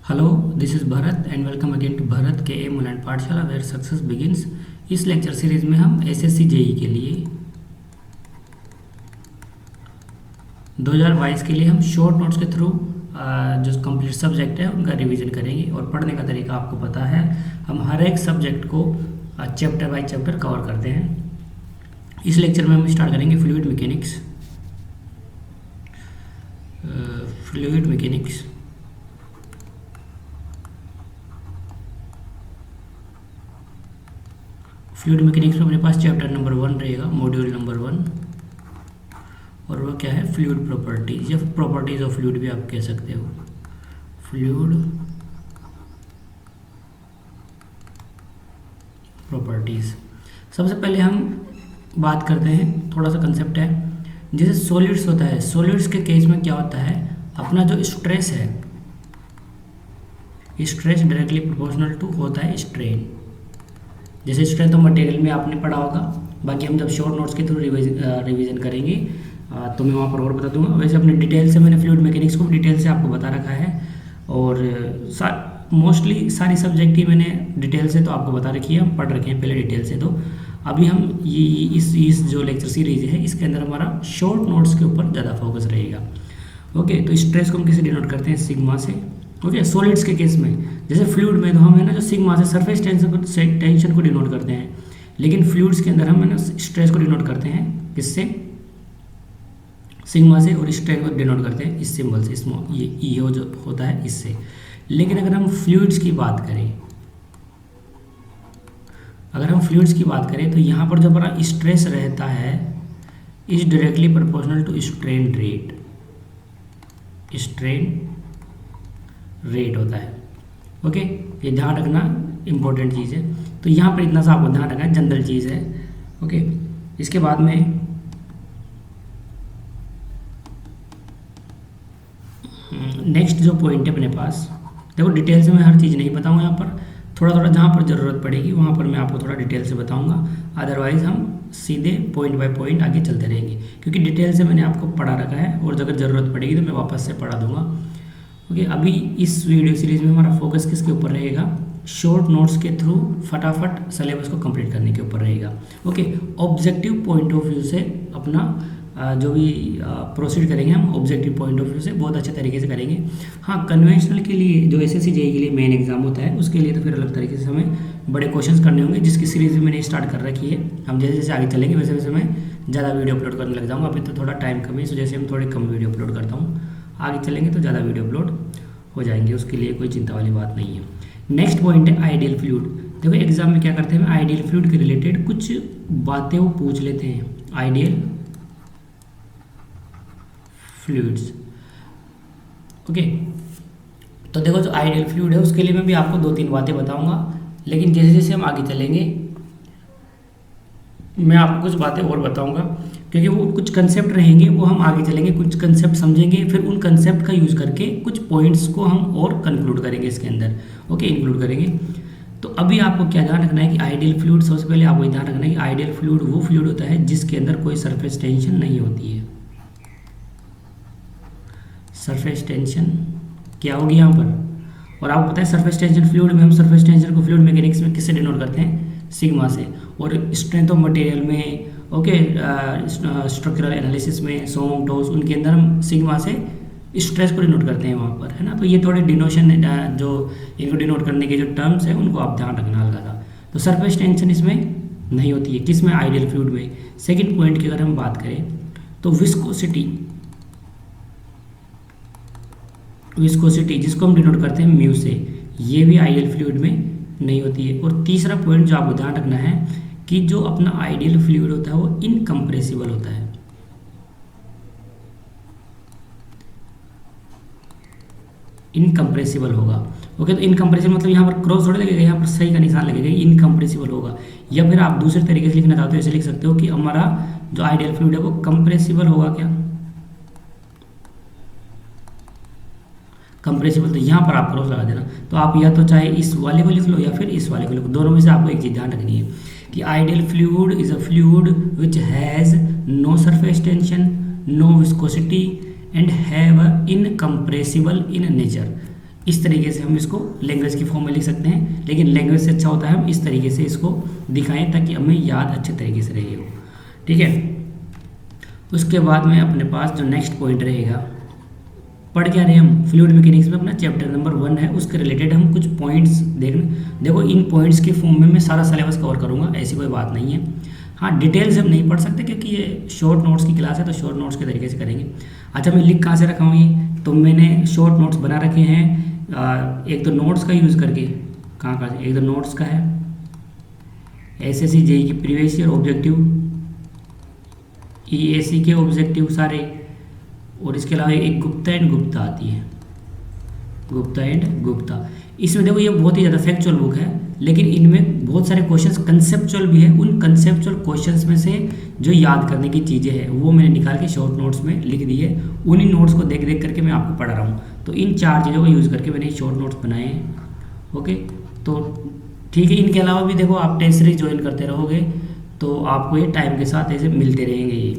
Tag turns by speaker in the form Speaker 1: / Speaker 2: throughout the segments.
Speaker 1: Hello, this is Bharat and welcome again to Bharat K M online Pathshala where success begins. इस lecture series में हम SSC JE के लिए 2022 के लिए हम शॉर्ट नोट्स के थ्रू जो कंप्लीट सब्जेक्ट है उनका रिवीजन करेंगे। और पढ़ने का तरीका आपको पता है, हम हर एक सब्जेक्ट को चैप्टर बाय चैप्टर कवर करते हैं। इस लेक्चर में हम स्टार्ट करेंगे fluid mechanics. Fluid mechanics fluid mechanics में अपने पास चैप्टर नंबर 1 रहेगा, मॉड्यूल नंबर 1, और वो क्या है, फ्लूइड प्रॉपर्टीज या प्रॉपर्टीज ऑफ फ्लूइड भी आप कह सकते हो। Fluid properties. सबसे पहले हम बात करते हैं, थोड़ा सा कंसेप्ट है। जैसे सॉलिड्स होता है, सॉलिड्स के केस में क्या होता है, अपना जो स्ट्रेस है, स्ट्रेस डायरेक्टली प्रोपोर्शनल टू होता है स्ट्रेन। जैसे स्ट्रेंथ ऑफ मटेरियल में आपने पढ़ा होगा, बाकी हम जब शॉर्ट नोट्स के थ्रू रिवीजन करेंगे तो मैं वहाँ पर और बता दूंगा। वैसे अपने डिटेल से मैंने फ्लूइड मैकेनिक्स को डिटेल से आपको बता रखा है, और मोस्टली सारी सब्जेक्ट ही मैंने डिटेल से तो आपको बता रखी है, हम पढ़ रखे हैं पहले डिटेल से। तो अभी हम ये इस जो लेक्चर सीरीज है इसके अंदर हमारा शॉर्ट नोट्स के ऊपर ज़्यादा फोकस रहेगा। ओके, तो स्ट्रेस को हम किसे डिनोट करते हैं, सिग्मा से। ओके, सॉलिड्स के केस में जैसे फ्लूइड में तो हम है ना जो सिग्मा से सरफेस टेंशन को डिनोट करते हैं, लेकिन फ्लूइड्स के अंदर हम है ना स्ट्रेस को डिनोट करते हैं किससे, सिग्मा से, और स्ट्रेन को डिनोट करते हैं इस सिंबल से, स्मॉल ये जो होता है इससे। लेकिन अगर हम फ्लूइड्स की बात करें, तो यहाँ पर जो हमारा स्ट्रेस रहता है is directly proportional to strain rate, strain rate होता है। ओके, ये ध्यान रखना, इंपॉर्टेंट चीज़ है। तो यहाँ पर इतना सा आपको ध्यान रखना है, जनरल चीज़ है। ओके, इसके बाद में नेक्स्ट जो पॉइंट है अपने पास, देखो डिटेल से मैं हर चीज़ नहीं बताऊँगा, यहाँ पर थोड़ा थोड़ा जहाँ पर ज़रूरत पड़ेगी वहाँ पर मैं आपको थोड़ा डिटेल से बताऊँगा। अदरवाइज़ हम सीधे पॉइंट बाय पॉइंट आगे चलते रहेंगे, क्योंकि डिटेल से मैंने आपको पढ़ा रखा है, और अगर ज़रूरत पड़ेगी तो मैं वापस से पढ़ा दूँगा। ओके, अभी इस वीडियो सीरीज में हमारा फोकस किसके ऊपर रहेगा, शॉर्ट नोट्स के थ्रू फटाफट सिलेबस को कंप्लीट करने के ऊपर रहेगा। Okay, objective point of view से अपना जो भी प्रोसीड करेंगे हम ऑब्जेक्टिव पॉइंट ऑफ व्यू से बहुत अच्छे तरीके से करेंगे। हाँ, कन्वेंशनल के लिए जो एसएससी जेईई के लिए मेन एग्जाम होता है उसके लिए तो फिर अलग तरीके से हमें बड़े क्वेश्चंस करने होंगे, जिसकी सीरीज भी मैंने स्टार्ट कर रखी है। हम जैसे जैसे आगे चलेंगे वैसे वैसे मैं ज़्यादा वीडियो अपलोड करने लग जाऊँगा। अभी तो थोड़ा टाइम कम है, इस वजह से हम थोड़े कम वीडियो अपलोड करता हूँ। आगे चलेंगे तो ज़्यादा वीडियो अपलोड हो जाएंगे, उसके लिए कोई चिंता वाली बात नहीं है। नेक्स्ट पॉइंट है आइडियल फ्लूइड। देखो एग्जाम में क्या करते हैं, आइडियल फ्लूइड के रिलेटेड कुछ बातें वो पूछ लेते हैं, आइडियल फ्लूइड्स। ओके, तो देखो जो आइडियल फ्लूइड है उसके लिए मैं भी आपको 2-3 बातें बताऊंगा, लेकिन जैसे जैसे हम आगे चलेंगे मैं आपको कुछ बातें और बताऊंगा, क्योंकि वो कुछ कंसेप्ट रहेंगे, वो हम आगे चलेंगे कुछ कंसेप्ट समझेंगे, फिर उन कंसेप्ट का यूज़ करके कुछ पॉइंट्स को हम और कंक्लूड करेंगे इसके अंदर। ओके, इंक्लूड करेंगे। तो अभी आपको क्या ध्यान रखना है कि आइडियल फ्लूइड, सबसे पहले आपको ध्यान रखना है कि आइडियल फ्लूइड वो फ्लूइड होता है जिसके अंदर कोई सरफेस टेंशन नहीं होती है। सरफेस टेंशन क्या होगी यहाँ पर, और आपको पता है सरफेस टेंशन फ्लूइड में, हम सरफेस टेंशन को फ्लूइड मैकेनिक्स में किससे डिनोट करते हैं, सिग्मा से। और स्ट्रेंथ ऑफ मटेरियल में, ओके, स्ट्रक्चरल एनालिसिस में, सोम टोस, उनके अंदर हम सिग्मा से स्ट्रेस को डिनोट करते हैं वहाँ पर, है ना। तो ये थोड़े डिनोशन जो इनको डिनोट करने के जो टर्म्स हैं उनको आप ध्यान रखना हल्का सा। तो सरफेस टेंशन इसमें नहीं होती है, किसमें, आइडियल फ्लूइड में। सेकेंड पॉइंट की अगर हम बात करें तो विस्कोसिटी जिसको हम डिनोट करते हैं म्यू से, ये भी आइडियल फ्लूइड में नहीं होती है। और तीसरा पॉइंट जो आपको ध्यान रखना है कि जो अपना आइडियल फ्लूइड होता है वो इनकम्प्रेसिबल होता है। इनकम्प्रेसिबल होगा। ओके, तो इनकम्प्रेसिबल मतलब यहाँ पर क्रॉस थोड़ा लगेगा, यहाँ पर सही का निशान लगेगा, इनकम्प्रेसिबल होगा। या फिर आप दूसरे तरीके से लिखना चाहते हो, ऐसे लिख सकते हो कि हमारा जो आइडियल फ्लूइड है वो कंप्रेसिबल होगा। क्या कंप्रेसिबल, तो यहाँ पर आप क्रॉस लगा देना। तो आप या तो चाहे इस वाले को लिख लो या फिर इस वाले को लिख लो, दोनों में से आपको एक चीज़ ध्यान रखनी है कि ideal fluid is a fluid which has no surface tension, no viscosity and have incompressible in nature. इस तरीके से हम इसको लैंग्वेज की फॉर्म में लिख सकते हैं, लेकिन लैंग्वेज से अच्छा होता है हम इस तरीके से इसको दिखाएं ताकि हमें याद अच्छे तरीके से रहे वो। ठीक है, उसके बाद में अपने पास जो नेक्स्ट पॉइंट रहेगा, पढ़ क्या रहे हम फ्लूइड मैकेनिक्स में, अपना चैप्टर नंबर 1 है, उसके रिलेटेड हम कुछ पॉइंट्स देखो इन पॉइंट्स के फॉर्म में मैं सारा सिलेबस कवर करूँगा, ऐसी कोई बात नहीं है। हाँ, डिटेल्स हम नहीं पढ़ सकते क्योंकि ये शॉर्ट नोट्स की क्लास है, तो शॉर्ट नोट्स के तरीके से करेंगे। अच्छा, मैं लिख कहाँ से रखा हूँ ये, तो मैंने शॉर्ट नोट्स बना रखे हैं एक तो नोट्स का यूज़ करके, कहाँ से, एक तो नोट्स का है SSC JEE की प्रीवियस ईयर ऑब्जेक्टिव, EAC के ऑब्जेक्टिव सारे, और इसके अलावा एक गुप्ता एंड गुप्ता आती है, गुप्ता एंड गुप्ता। इसमें देखो ये बहुत ही ज़्यादा फैक्चुअल बुक है, लेकिन इनमें बहुत सारे क्वेश्चंस कंसेप्चुअल भी है। उन कंसेप्चुअल क्वेश्चंस में से जो याद करने की चीज़ें हैं वो मैंने निकाल के शॉर्ट नोट्स में लिख दी है। उन्हीं नोट्स को देख देख करके मैं आपको पढ़ा रहा हूँ, तो इन 4 चीज़ों को यूज़ करके मैंने शॉर्ट नोट्स बनाए हैं। ओके, तो ठीक है। इनके अलावा भी देखो आप टेस्ट सीरीज ज्वाइन करते रहोगे तो आपको ये टाइम के साथ ऐसे मिलते रहेंगे।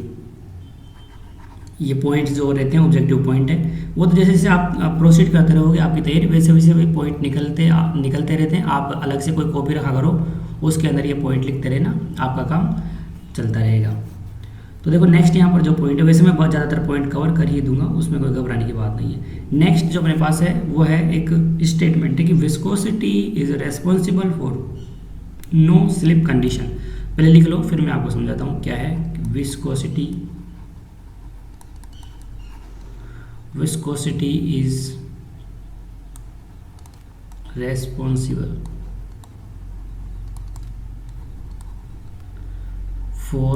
Speaker 1: ये पॉइंट्स जो रहते हैं ऑब्जेक्टिव पॉइंट है, वो तो जैसे जैसे आप प्रोसीड करते रहोगे आपकी तैयारी वैसे वैसे भी पॉइंट निकलते रहते हैं। आप अलग से कोई कॉपी रखा करो, उसके अंदर ये पॉइंट लिखते रहना, आपका काम चलता रहेगा। तो देखो नेक्स्ट यहाँ पर जो पॉइंट है, वैसे मैं बहुत ज़्यादातर पॉइंट कवर कर ही दूंगा, उसमें कोई घबराने की बात नहीं है। नेक्स्ट जो अपने पास है वो है एक स्टेटमेंट है कि viscosity is responsible for no slip condition. पहले लिख लो फिर मैं आपको समझाता हूँ क्या है viscosity. Viscosity is responsible for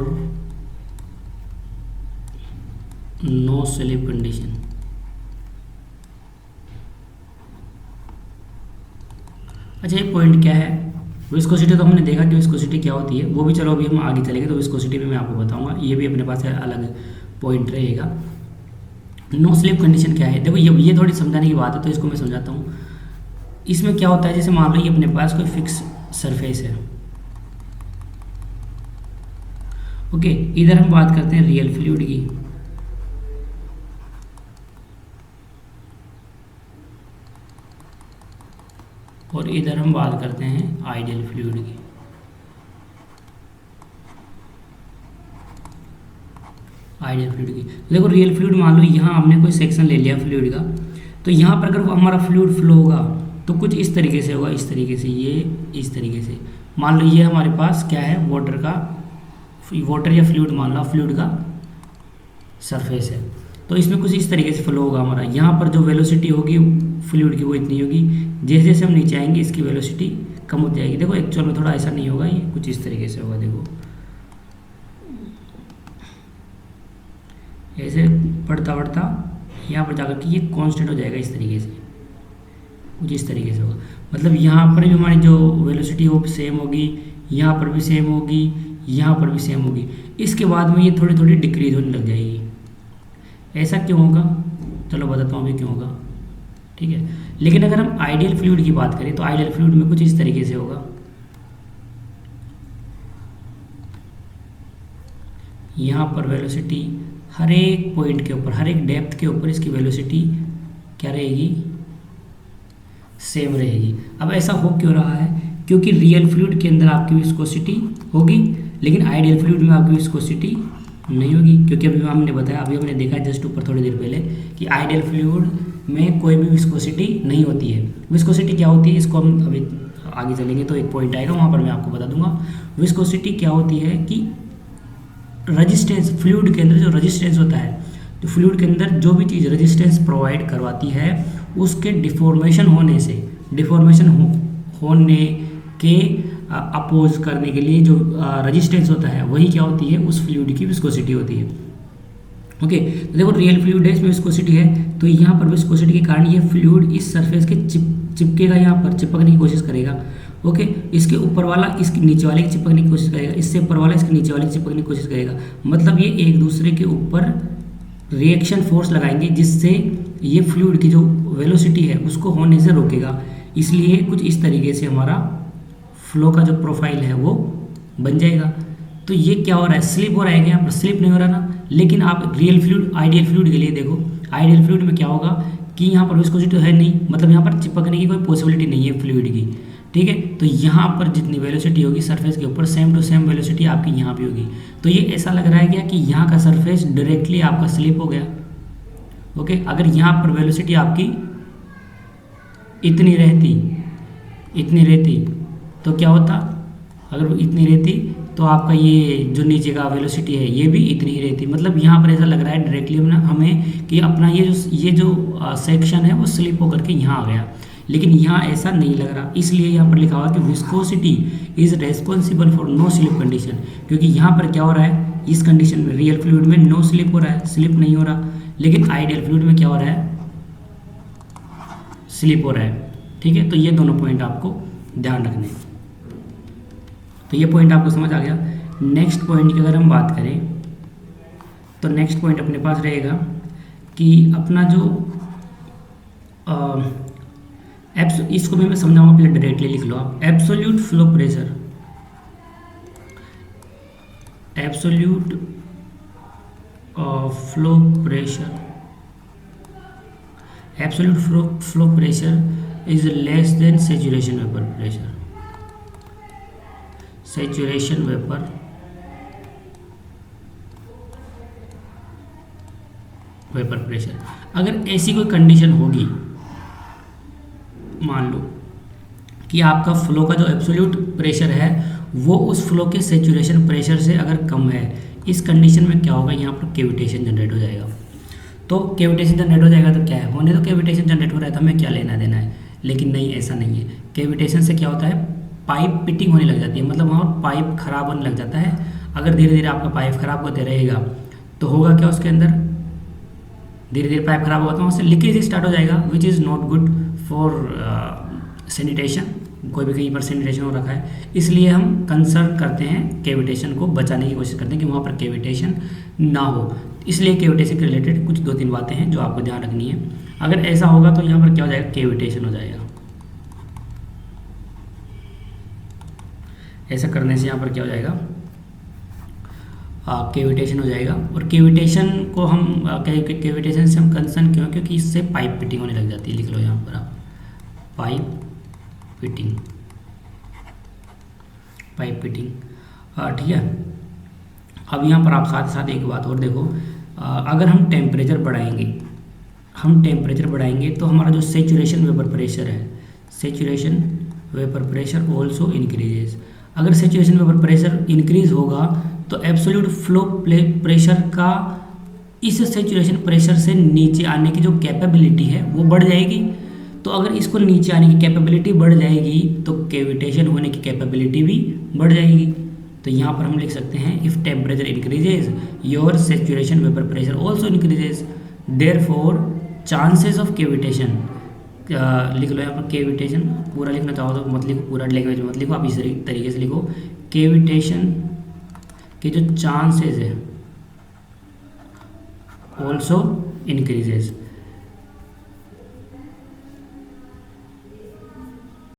Speaker 1: no slip condition। अच्छा, ये पॉइंट क्या है? विस्कोसिटी तो हमने देखा कि विस्कोसिटी क्या होती है, वो भी चलो अभी हम आगे चलेंगे तो विस्कोसिटी में मैं आपको बताऊंगा। ये भी अपने पास अलग पॉइंट रहेगा। नो स्लिप कंडीशन क्या है? देखो ये थोड़ी समझाने की बात है, तो इसको मैं समझाता हूँ। इसमें क्या होता है, जैसे मान लो ये अपने पास कोई फिक्स सरफेस है। ओके, इधर हम बात करते हैं रियल फ्लूइड की, और इधर हम बात करते हैं आइडियल फ्लूइड की। आइडियल फ्लूइड की देखो, रियल फ्लूइड मान लो यहाँ हमने कोई सेक्शन ले लिया फ्लूइड का, तो यहाँ पर अगर हमारा फ्लूइड फ्लो होगा तो कुछ इस तरीके से होगा, इस तरीके से, ये इस तरीके से। मान लो ये हमारे पास क्या है, वाटर या फ्लूइड मान लो, फ्लूइड का सरफेस है, तो इसमें कुछ इस तरीके से फ्लो होगा हमारा। यहाँ पर जो वेलोसिटी होगी फ्लूइड की वो इतनी होगी, जैसे जैसे हम नीचे आएंगे इसकी वेलोसिटी कम हो जाएगी। देखो एक्चुअल में थोड़ा ऐसा नहीं होगा, ये कुछ इस तरीके से होगा। देखो ऐसे बढ़ता बढ़ता यहाँ पर जाकर के ये कांस्टेंट हो जाएगा, इस तरीके से, कुछ इस तरीके से होगा। मतलब यहाँ पर भी हमारी जो वेलोसिटी वो सेम होगी, यहाँ पर भी सेम होगी, यहाँ पर भी सेम होगी। इसके बाद में ये थोड़ी थोड़ी डिक्रीज होने लग जाएगी। ऐसा क्यों होगा? चलो बताता हूँ अभी क्यों होगा, ठीक है। लेकिन अगर हम आइडियल फ्लूइड की बात करें तो आइडियल फ्लूइड में कुछ इस तरीके से होगा। यहाँ पर वेलोसिटी हर एक पॉइंट के ऊपर, हर एक डेप्थ के ऊपर इसकी वेलोसिटी क्या रहेगी, सेम रहेगी। अब ऐसा हो क्यों रहा है? क्योंकि रियल फ्लूइड के अंदर आपकी विस्कोसिटी होगी, लेकिन आइडियल फ्लूइड में आपकी विस्कोसिटी नहीं होगी। क्योंकि अभी हमने बताया, अभी हमने देखा जस्ट ऊपर थोड़ी देर पहले कि आइडियल फ्लूइड में कोई भी विस्कोसिटी नहीं होती है। विस्कोसिटी क्या होती है, इसको हम अभी आगे चलेंगे तो एक पॉइंट आएगा, वहाँ पर मैं आपको बता दूंगा। विस्कोसिटी क्या होती है कि रेजिस्टेंस, फ्लूइड के अंदर जो रेजिस्टेंस होता है, तो फ्लूइड के अंदर जो भी चीज़ रेजिस्टेंस प्रोवाइड करवाती है उसके डिफॉर्मेशन होने से, होने के अपोज करने के लिए जो रेजिस्टेंस होता है वही क्या होती है, उस फ्लूइड की विस्कोसिटी होती है। ओके, तो देखो रियल फ्लूइड है, इसमें विस्कोसिटी है, तो यहाँ पर विस्कोसिटी के कारण ये फ्लूइड इस सरफेस के चिपकेगा, यहाँ पर चिपकने की कोशिश करेगा। ओके, इसके ऊपर वाला इसके नीचे वाले की चिपकने की कोशिश करेगा, इससे ऊपर वाला इसके नीचे वाले की चिपकने की कोशिश करेगा। मतलब ये एक दूसरे के ऊपर रिएक्शन फोर्स लगाएंगे, जिससे ये फ्लूइड की जो वेलोसिटी है उसको होने से रोकेगा। इसलिए कुछ इस तरीके से हमारा फ्लो का जो प्रोफाइल है वो बन जाएगा। तो ये क्या हो रहा है, स्लिप हो रहा है क्या? यहाँ पर स्लिप नहीं हो रहा ना। लेकिन आप रियल फ्लूइड, आइडियल फ्लूइड के लिए देखो, आइडियल फ्लूइड में क्या होगा कि यहाँ पर विस्कोसिटी तो है नहीं, मतलब यहाँ पर चिपकने की कोई पॉसिबिलिटी नहीं है फ्लूइड की, ठीक है। तो यहाँ पर जितनी वेलोसिटी होगी सरफेस के ऊपर सेम टू सेम वेलोसिटी आपकी यहाँ भी होगी। तो ये ऐसा लग रहा है क्या कि यहाँ का सरफेस डायरेक्टली आपका स्लिप हो गया, ओके। अगर यहाँ पर वेलोसिटी आपकी इतनी रहती तो क्या होता, अगर इतनी रहती तो आपका ये जो नीचे का वेलोसिटी है ये भी इतनी ही रहती। मतलब यहाँ पर ऐसा लग रहा है डायरेक्टली हमें कि अपना ये जो सेक्शन है वो स्लिप होकर के यहाँ आ गया, लेकिन यहाँ ऐसा नहीं लग रहा। इसलिए यहाँ पर लिखा हुआ कि viscosity is responsible for no slip condition, क्योंकि यहाँ पर क्या हो रहा है, इस कंडीशन में रियल फ्लूइड में नो स्लिप हो रहा है, स्लिप नहीं हो रहा, लेकिन आइडियल फ्लूइड में क्या हो रहा है, स्लिप हो रहा है, ठीक है। तो ये दोनों पॉइंट आपको ध्यान रखने हैं। तो ये पॉइंट आपको समझ आ गया। नेक्स्ट पॉइंट की अगर हम बात करें तो नेक्स्ट पॉइंट अपने पास रहेगा कि अपना जो इसको भी मैं समझाऊंगा, पहले डायरेक्टली लिख लो आप। Absolute flow pressure, absolute flow pressure, absolute flow pressure is less than saturation vapour pressure, saturation vapour pressure. अगर ऐसी कोई कंडीशन होगी, मान लो कि आपका फ्लो का जो एब्सोल्यूट प्रेशर है वो उस फ्लो के सैचुरेशन प्रेशर से अगर कम है, इस कंडीशन में क्या होगा, यहाँ पर कैविटेशन जनरेट हो जाएगा। तो कैविटेशन जनरेट हो जाएगा तो क्या है, होने तो कैविटेशन जनरेट हो रहा है तो हमें क्या लेना देना है, लेकिन नहीं, ऐसा नहीं है। कैविटेशन से क्या होता है, पाइप पिटिंग होने लग जाती है, मतलब वहाँ पर पाइप खराब होने लग जाता है। अगर धीरे धीरे आपका पाइप खराब होते रहेगा तो होगा क्या, उसके अंदर धीरे धीरे पाइप खराब होगा तो वहाँ से लीकेज स्टार्ट हो जाएगा, which is not good for sanitation. कोई भी कहीं पर सैनिटेशन हो रखा है, इसलिए हम कंसर्न करते हैं, कैविटेशन को बचाने की कोशिश करते हैं कि वहाँ पर कैविटेशन ना हो। इसलिए कैविटेशन के रिलेटेड कुछ 2-3 बातें हैं जो आपको ध्यान रखनी है। अगर ऐसा होगा तो यहाँ पर क्या हो जाएगा, कैविटेशन हो जाएगा। ऐसा करने से यहाँ पर क्या हो जाएगा, कैविटेशन हो जाएगा। और कैविटेशन को हम कैविटेशन से हम कंसर्न क्यों, क्योंकि इससे पाइप फिटिंग होने लग जाती है। लिख लो यहाँ पर आप, पाइप फिटिंग, ठीक है। अब यहाँ पर आप साथ साथ एक बात और देखो, अगर हम टेम्परेचर बढ़ाएंगे तो हमारा जो सैचुरेशन वेपर प्रेशर है, saturation vapour pressure also increases. अगर सैचुरेशन वेपर प्रेशर इंक्रीज होगा तो एब्सोल्यूट फ्लो प्रेशर का इस सैचुरेशन प्रेशर से नीचे आने की जो कैपेबिलिटी है वो बढ़ जाएगी। तो अगर इसको नीचे आने की कैपेबिलिटी बढ़ जाएगी तो कैविटेशन होने की कैपेबिलिटी भी बढ़ जाएगी। तो यहाँ पर हम लिख सकते हैं, if temperature increases your saturation vapour pressure also increases, therefore chances of cavitation. लिख लो यहाँ पर कैविटेशन, पूरा लिखना चाहो तो मत लिखो, पूरा लैंग्वेज मत लिखो, आप इस तरीके से लिखो, कैविटेशन के जो चांसेस है ऑल्सो इंक्रीजेज।